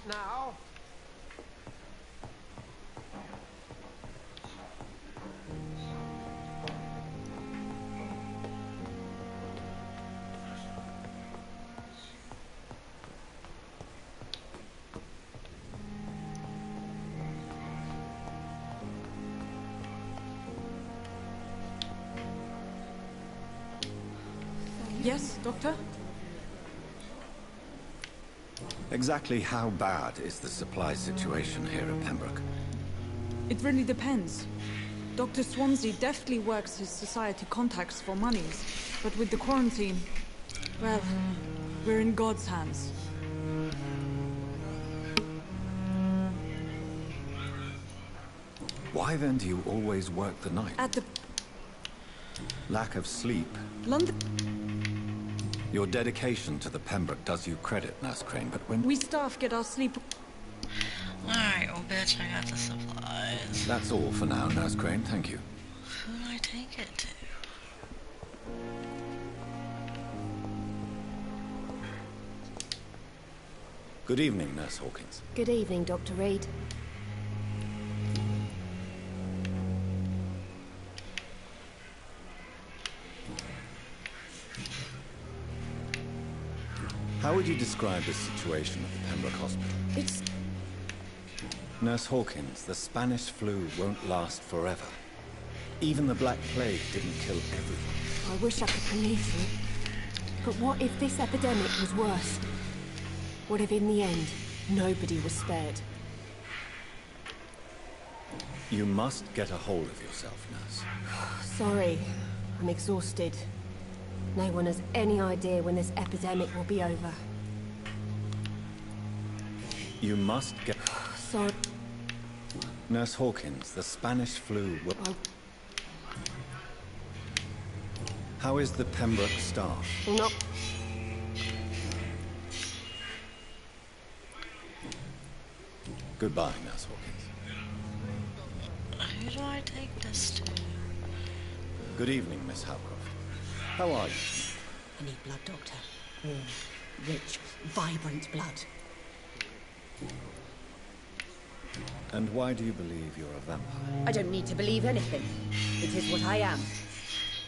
now. Yes, Doctor? Exactly how bad is the supply situation here at Pembroke? It really depends. Dr. Swansea deftly works his society contacts for monies, but with the quarantine, well, we're in God's hands. Why then do you always work the night? At the Lack of sleep. London, Your dedication to the Pembroke does you credit, Nurse Crane, but when... we staff get our sleep. Alright, we'll better check out the supplies. That's all for now, Nurse Crane, thank you. Who do I take it to? Good evening, Nurse Hawkins. Good evening, Dr. Reed. How would you describe the situation at the Pembroke Hospital? It's... Nurse Hawkins, the Spanish flu won't last forever. Even the Black Plague didn't kill everyone. I wish I could believe you. But what if this epidemic was worse? What if in the end, nobody was spared? You must get a hold of yourself, Nurse. Sorry, I'm exhausted. No one has any idea when this epidemic will be over. You must get... Sorry. Nurse Hawkins, the Spanish flu will... How is the Pembroke staff? No. Goodbye, Nurse Hawkins. Who do I take this to? Good evening, Miss Howcroft. How are you? I need blood, Doctor. Warm, rich, vibrant blood. And why do you believe you're a vampire? I don't need to believe anything. It is what I am.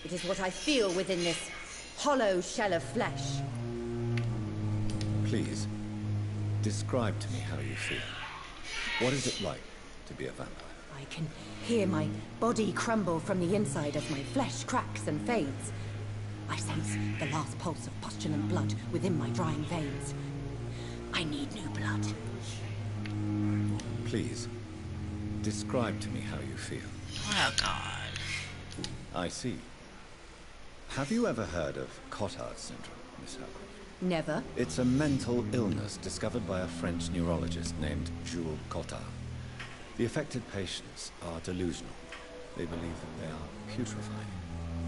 It is what I feel within this hollow shell of flesh. Please, describe to me how you feel. What is it like to be a vampire? I can hear my body crumble from the inside as my flesh cracks and fades. I sense the last pulse of postulant blood within my drying veins. I need new blood. Please, describe to me how you feel. Oh god. I see. Have you ever heard of Cotard syndrome, Miss Howcroft? Never. It's a mental illness discovered by a French neurologist named Jules Cotard. The affected patients are delusional. They believe that they are putrefying,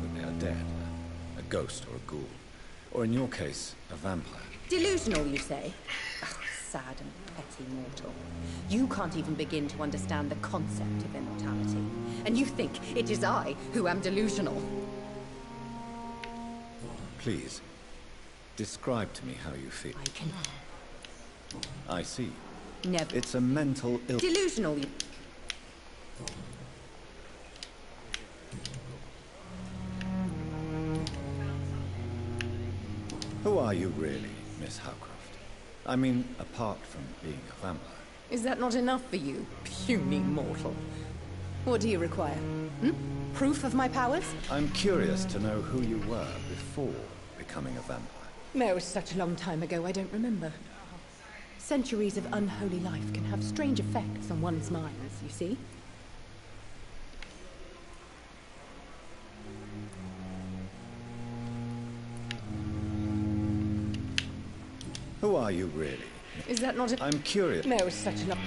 that they are dead, a ghost or a ghoul, or in your case, a vampire. Delusional, you say? Oh, sad and petty mortal. You can't even begin to understand the concept of immortality. And you think it is I who am delusional. Please, describe to me how you feel. I can... I see. Never. It's a mental illness. Delusional, you... Who are you really, Miss Howcroft? I mean, apart from being a vampire. Is that not enough for you, puny mortal? What do you require? Proof of my powers? I'm curious to know who you were before becoming a vampire. No, it was such a long time ago, I don't remember. Centuries of unholy life can have strange effects on one's minds, you see? Who are you really? Is that not a... I'm curious. No, it's such a long...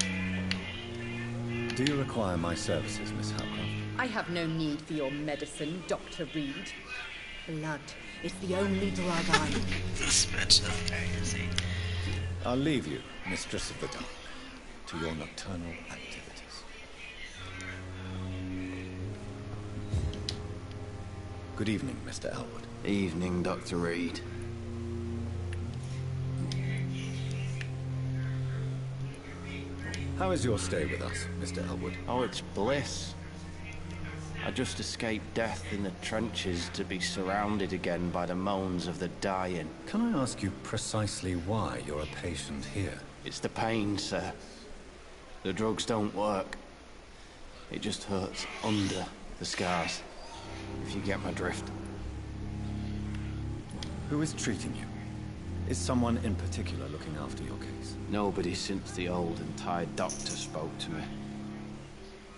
Do you require my services, Miss Howcroft? I have no need for your medicine, Dr. Reed. Blood is the only drug I... This bitch is crazy. I'll leave you, Mistress of the Dark, to your nocturnal activities. Good evening, Mr. Elwood. Evening, Dr. Reed. How is your stay with us, Mr. Elwood? Oh, it's bliss. I just escaped death in the trenches to be surrounded again by the moans of the dying. Can I ask you precisely why you're a patient here? It's the pain, sir. The drugs don't work. It just hurts under the scars, if you get my drift. Who is treating you? Is someone in particular looking after your case? Nobody since the old and tired doctor spoke to me.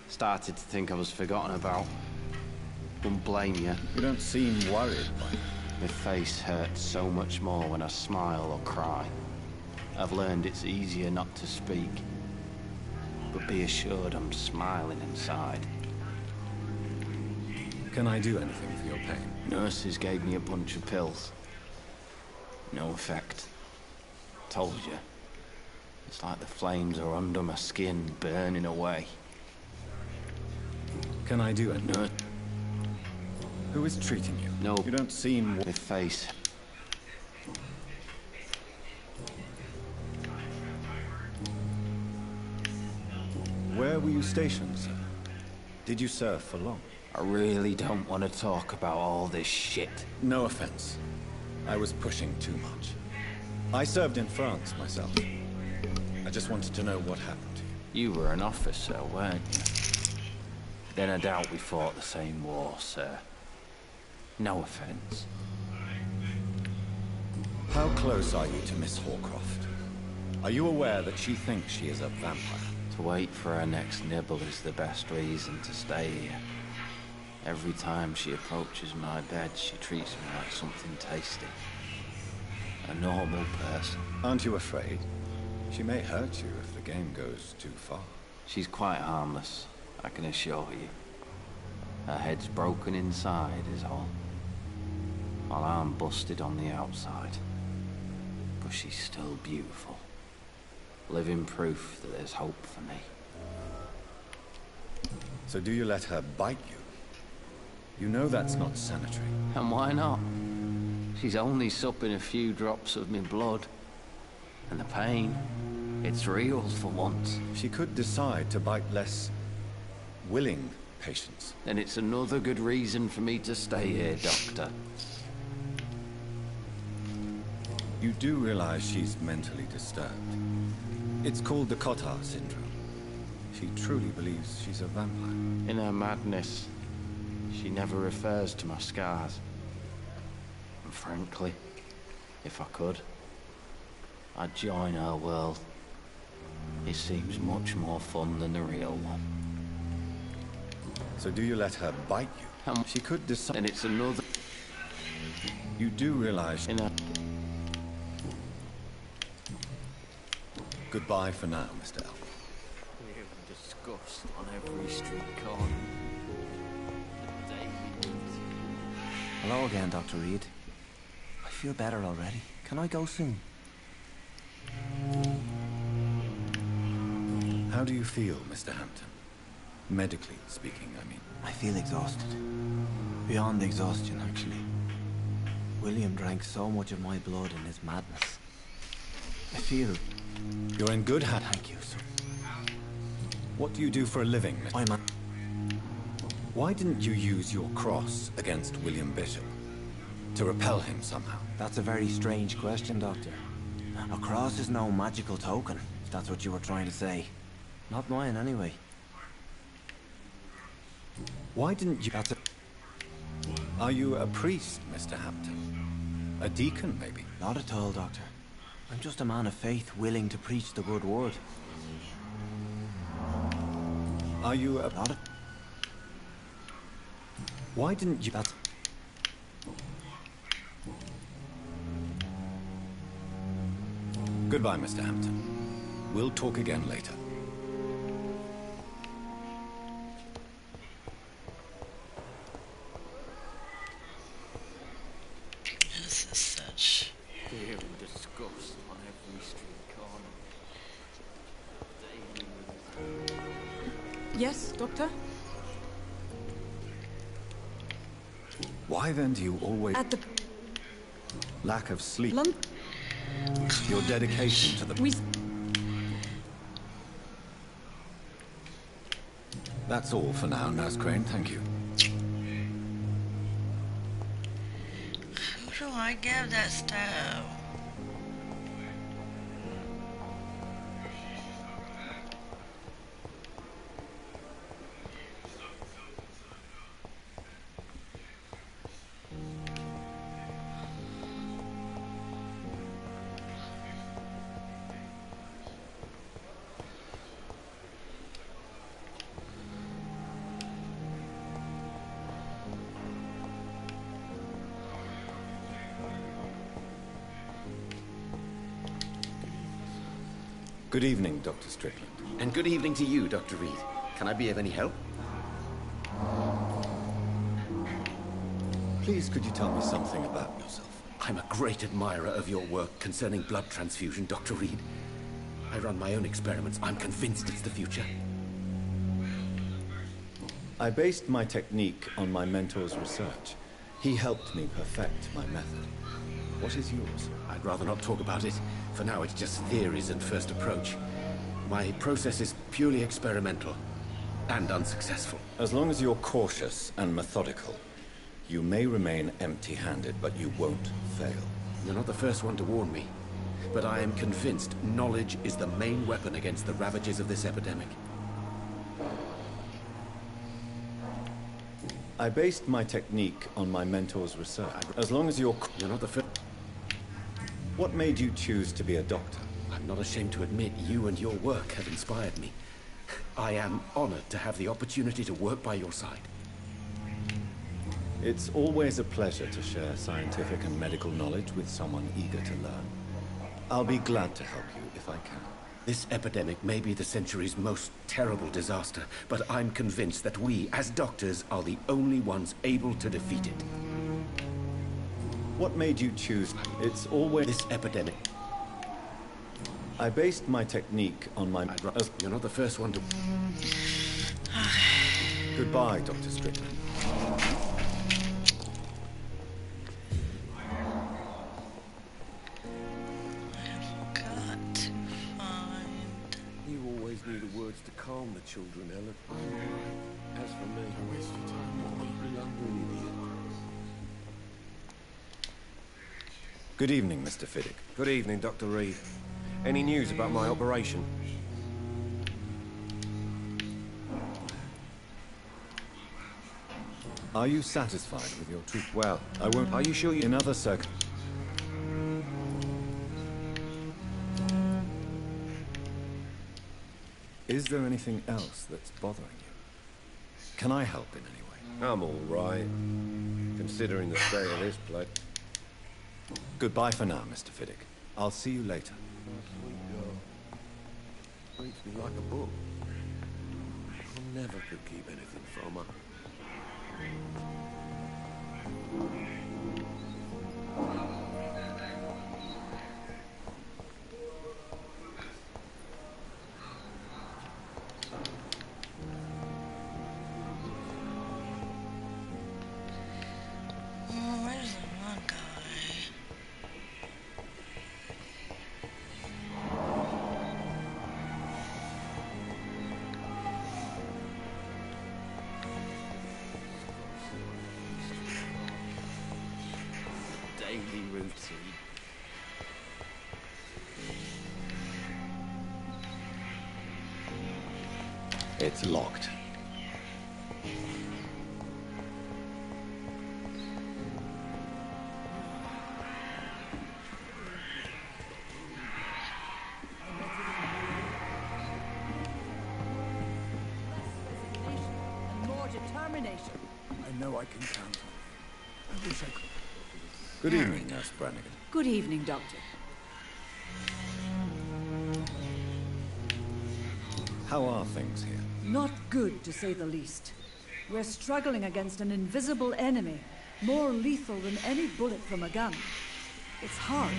Started to think I was forgotten about. Wouldn't blame you. You don't seem worried by it. My face hurts so much more when I smile or cry. I've learned it's easier not to speak. But be assured I'm smiling inside. Can I do anything for your pain? Nurses gave me a bunch of pills. No effect. Told you. It's like the flames are under my skin, burning away. Can I do anything? No. Who is treating you? No. You don't seem... My face. Where were you stationed, sir? Did you serve for long? I really don't want to talk about all this shit. No offense. I was pushing too much. I served in France myself. I just wanted to know what happened to you. You were an officer, weren't you? Then I doubt we fought the same war, sir. No offense. How close are you to Miss Horcroft? Are you aware that she thinks she is a vampire? To wait for her next nibble is the best reason to stay here. Every time she approaches my bed, she treats me like something tasty. A normal person. Aren't you afraid? She may hurt you if the game goes too far. She's quite harmless, I can assure you. Her head's broken inside is all. While I'm busted on the outside. But she's still beautiful. Living proof that there's hope for me. So do you let her bite you? You know that's not sanitary. And why not? She's only supping a few drops of my blood. And the pain, it's real for once. She could decide to bite less willing patients. Then it's another good reason for me to stay here, Doctor. You do realize she's mentally disturbed. It's called the Cotard syndrome. She truly believes she's a vampire. In her madness, she never refers to my scars. And frankly, if I could, I'd join her world. It seems much more fun than the real one. So do you let her bite you? She could decide... And it's another... You do realize... In her... Goodbye for now, Mr. Elf. We have disgust on every street corner. Hello again, Dr. Reed. I feel better already. Can I go soon? How do you feel, Mr. Hampton? Medically speaking, I mean. I feel exhausted. Beyond exhaustion, actually. William drank so much of my blood in his madness. I feel... You're in good hands. Thank you, sir. What do you do for a living, Mr. I'm a... Why didn't you use your cross against William Bishop? To repel him somehow? That's a very strange question, Doctor. A cross is no magical token, if that's what you were trying to say. Not mine, anyway. Why didn't you... That's a... Are you a priest, Mr. Hampton? A deacon, maybe? Not at all, Doctor. I'm just a man of faith willing to preach the good word. Are you a... Not a... Why didn't you... That's... Goodbye, Mr. Hampton. We'll talk again later. This is such... Fear and disgust on every street corner. Yes, Doctor? Why then do you always... At the... Lack of sleep? London... Your dedication to the... We... That's all for now, Nurse Crane. Thank you. Who do I give this to? Good evening, Dr. Strickland. And good evening to you, Dr. Reed. Can I be of any help? Please, could you tell me something about yourself? I'm a great admirer of your work concerning blood transfusion, Dr. Reed. I run my own experiments. I'm convinced it's the future. I based my technique on my mentor's research. He helped me perfect my method. What is yours? I'd rather not talk about it. For now, it's just theories and first approach. My process is purely experimental and unsuccessful. As long as you're cautious and methodical, you may remain empty-handed, but you won't fail. You're not the first one to warn me, but I am convinced knowledge is the main weapon against the ravages of this epidemic. I based my technique on my mentor's research. As long as you're not the first. What made you choose to be a doctor? I'm not ashamed to admit you and your work have inspired me. I am honored to have the opportunity to work by your side. It's always a pleasure to share scientific and medical knowledge with someone eager to learn. I'll be glad to help you if I can. This epidemic may be the century's most terrible disaster, but I'm convinced that we, as doctors, are the only ones able to defeat it. What made you choose? It's always this epidemic. I based my technique on my... You're not the first one to... Goodbye, Dr. Strickland. You always knew the words to calm the children, Ellen. As for me, I waste your time. I'm an idiot. Good evening, Mr. Fiddick. Good evening, Dr. Reed. Any news about my operation? Are you satisfied with your treatment? Well, I won't... Are you sure you... In other circ... Is there anything else that's bothering you? Can I help in any way? I'm all right, considering the state of this place. Goodbye for now, Mr. Fiddick. I'll see you later. Sweet girl. Reads me like a book. I never could keep anything from her. Where's the one guy? Daily routine. It's locked. I know I can count on you. I wish I could. Good evening, Nurse Brannigan. Good evening, Doctor. How are things here? Not good, to say the least. We're struggling against an invisible enemy, more lethal than any bullet from a gun. It's hard.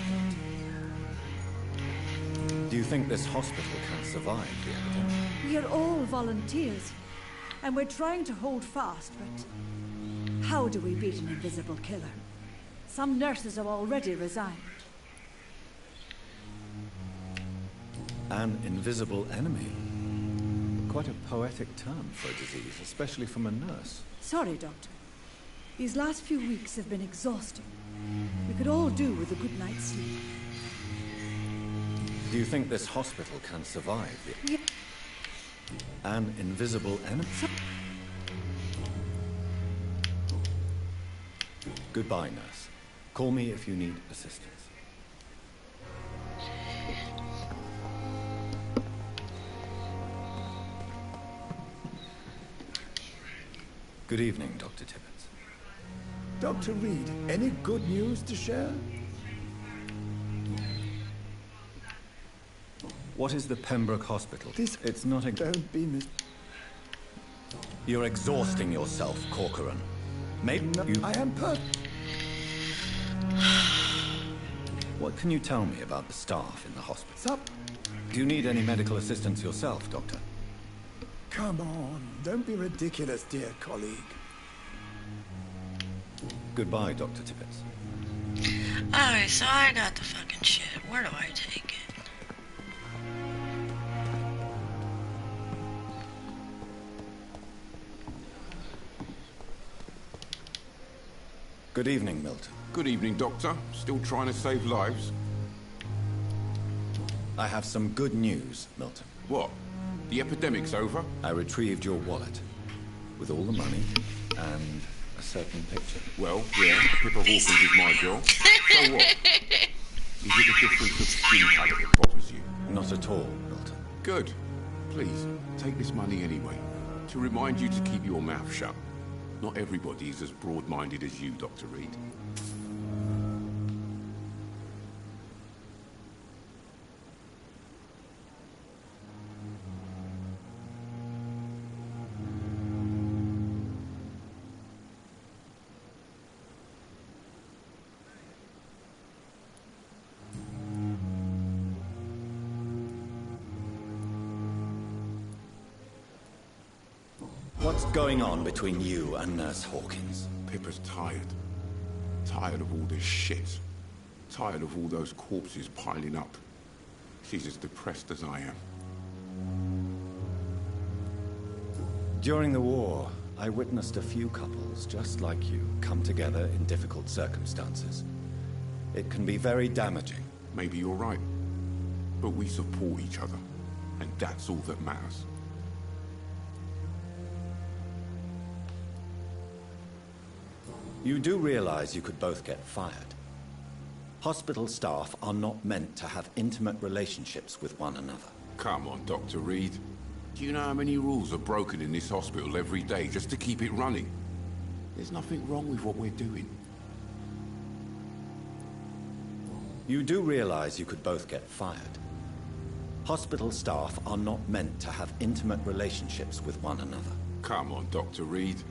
Do you think this hospital can survive the epidemic? We are all volunteers, and we're trying to hold fast, but how do we beat an invisible killer? Some nurses have already resigned. An invisible enemy? Quite a poetic term for a disease, especially from a nurse. Sorry, Doctor. These last few weeks have been exhausting. We could all do with a good night's sleep. Do you think this hospital can survive the... Yeah. An invisible enemy? Goodbye, nurse. Call me if you need assistance. Good evening, Dr. Tibbets. Dr. Reed, any good news to share? What is the Pembroke Hospital? It's not a... Don't be mis... You're exhausting yourself, Corcoran. Maybe you... I am What can you tell me about the staff in the hospital? Sup? Do you need any medical assistance yourself, Doctor? Come on, don't be ridiculous, dear colleague. Goodbye, Dr. Tibbets. Alright, so I got the fucking shit. Where do I take it? Good evening, Milton. Good evening, Doctor. Still trying to save lives? I have some good news, Milton. What? The epidemic's over? I retrieved your wallet with all the money and a certain picture. Well, yeah, Pippa Hawkins is my girl. So what? Is it the difference of skin colour that bothers you? Not at all, Milton. Good. Please, take this money anyway. To remind you to keep your mouth shut. Not everybody is as broad-minded as you, Dr. Reed. What's going on between you and Nurse Hawkins? Pippa's tired. Tired of all this shit. Tired of all those corpses piling up. She's as depressed as I am. During the war, I witnessed a few couples just like you come together in difficult circumstances. It can be very damaging. Maybe you're right. But we support each other. And that's all that matters. You do realize you could both get fired. Hospital staff are not meant to have intimate relationships with one another. Come on, Dr. Reed. Do you know how many rules are broken in this hospital every day just to keep it running? There's nothing wrong with what we're doing. You do realize you could both get fired. Hospital staff are not meant to have intimate relationships with one another. Come on, Dr. Reed.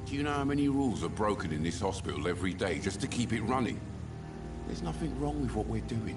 Do you know how many rules are broken in this hospital every day just to keep it running? There's nothing wrong with what we're doing.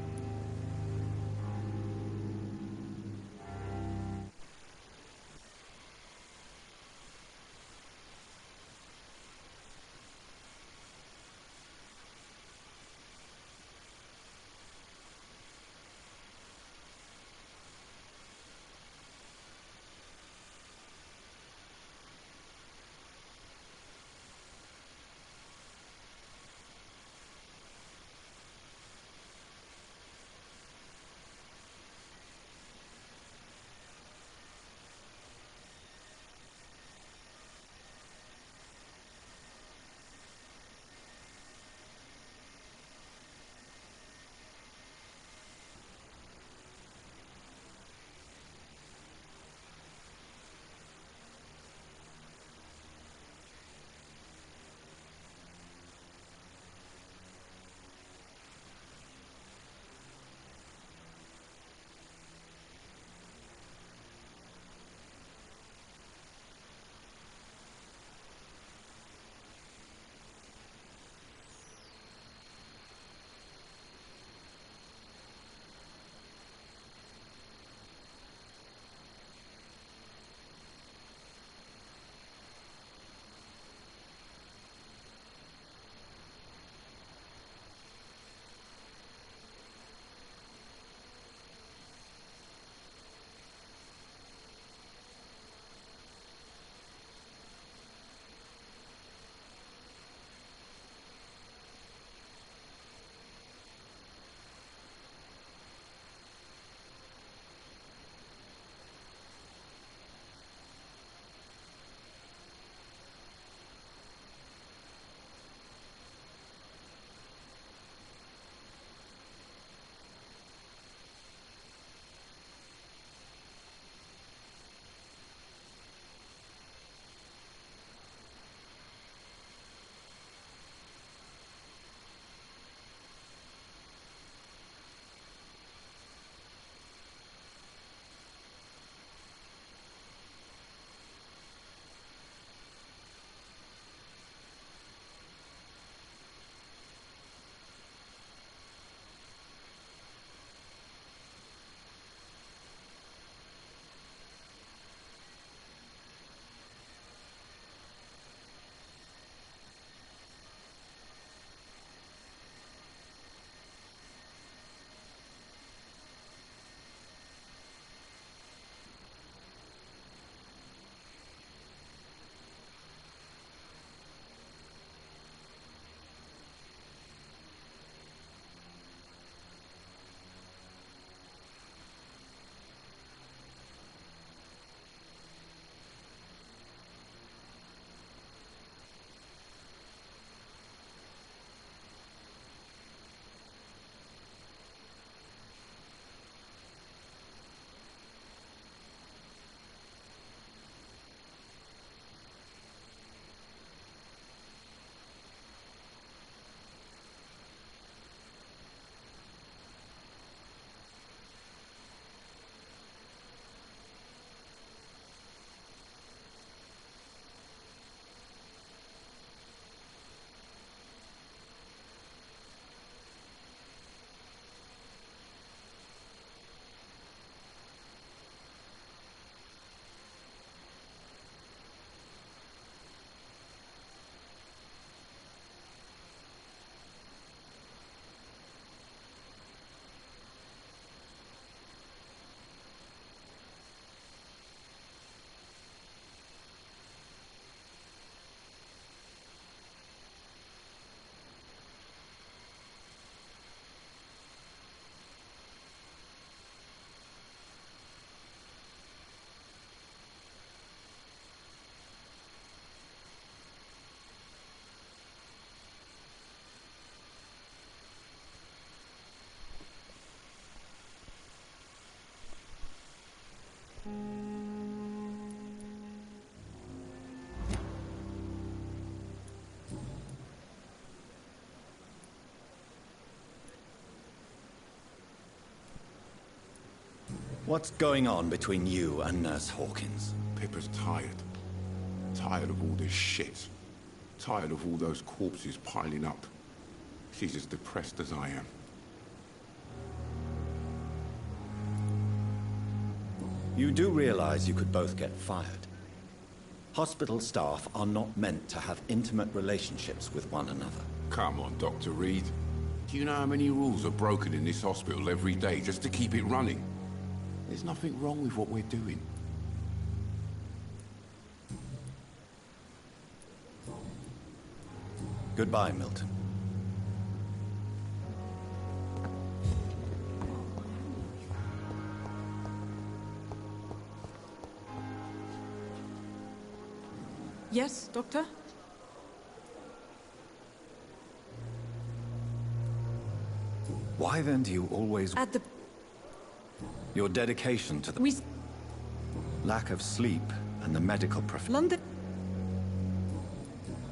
What's going on between you and Nurse Hawkins? Pippa's tired. Tired of all this shit. Tired of all those corpses piling up. She's as depressed as I am. You do realize you could both get fired. Hospital staff are not meant to have intimate relationships with one another. Come on, Dr. Reed. Do you know how many rules are broken in this hospital every day just to keep it running? There's nothing wrong with what we're doing. Goodbye, Milton. Yes, Doctor? Why then do you always... At the... Your dedication to the... We... Lack of sleep and the medical profession. London...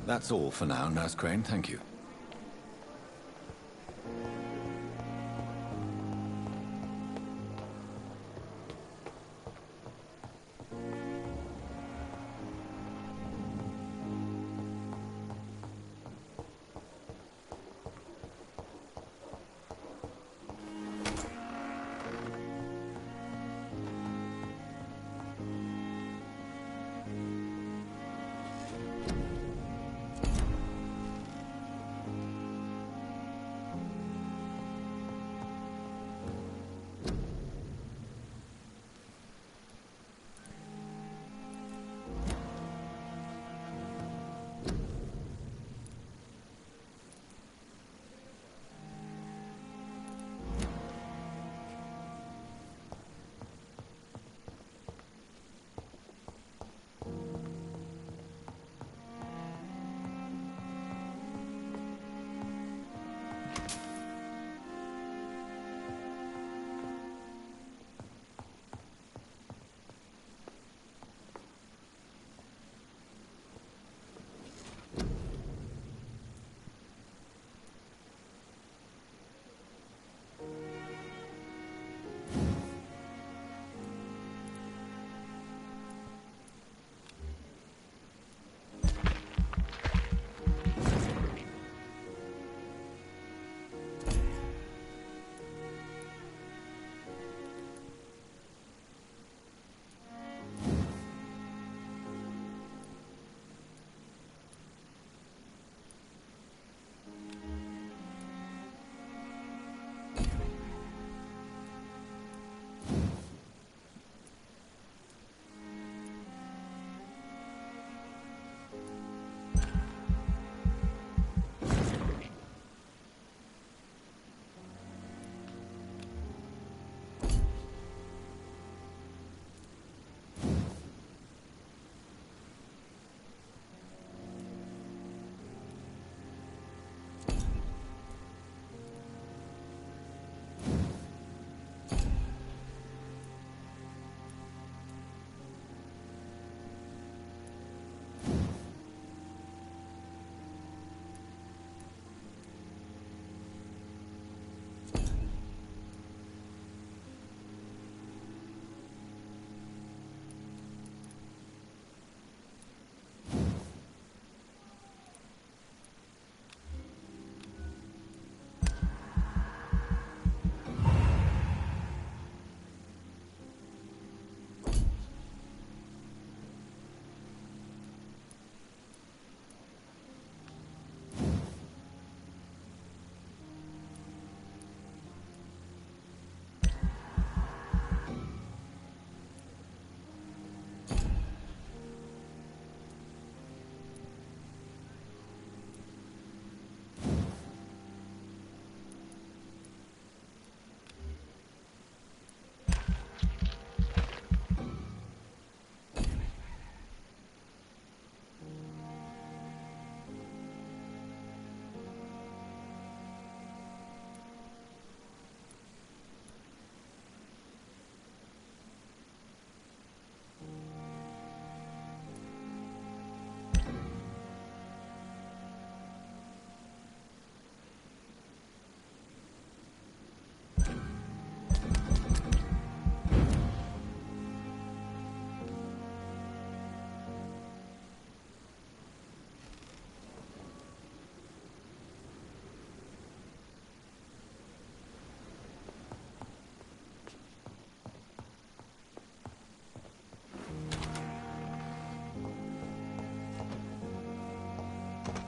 That's all for now, Nurse Crane. Thank you.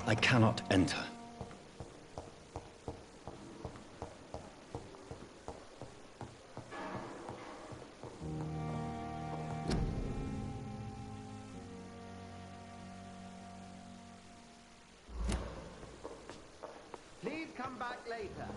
I cannot enter. Please come back later.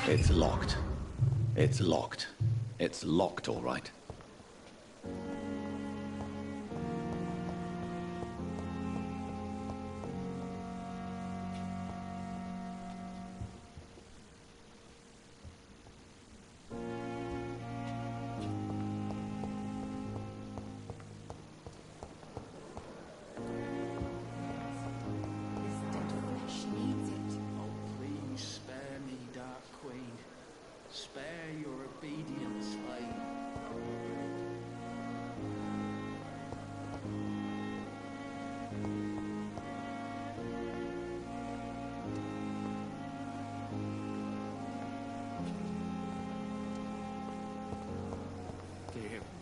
It's locked. It's locked. It's locked, all right.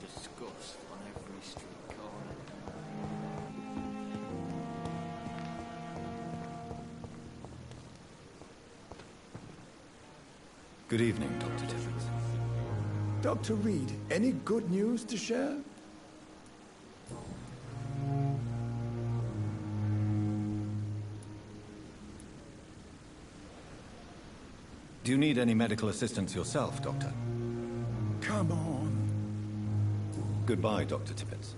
Disgust on every street corner. Good evening, Dr. Tiffins. Dr. Reed, any good news to share? Do you need any medical assistance yourself, Doctor? Come on. Goodbye, Dr. Tippett.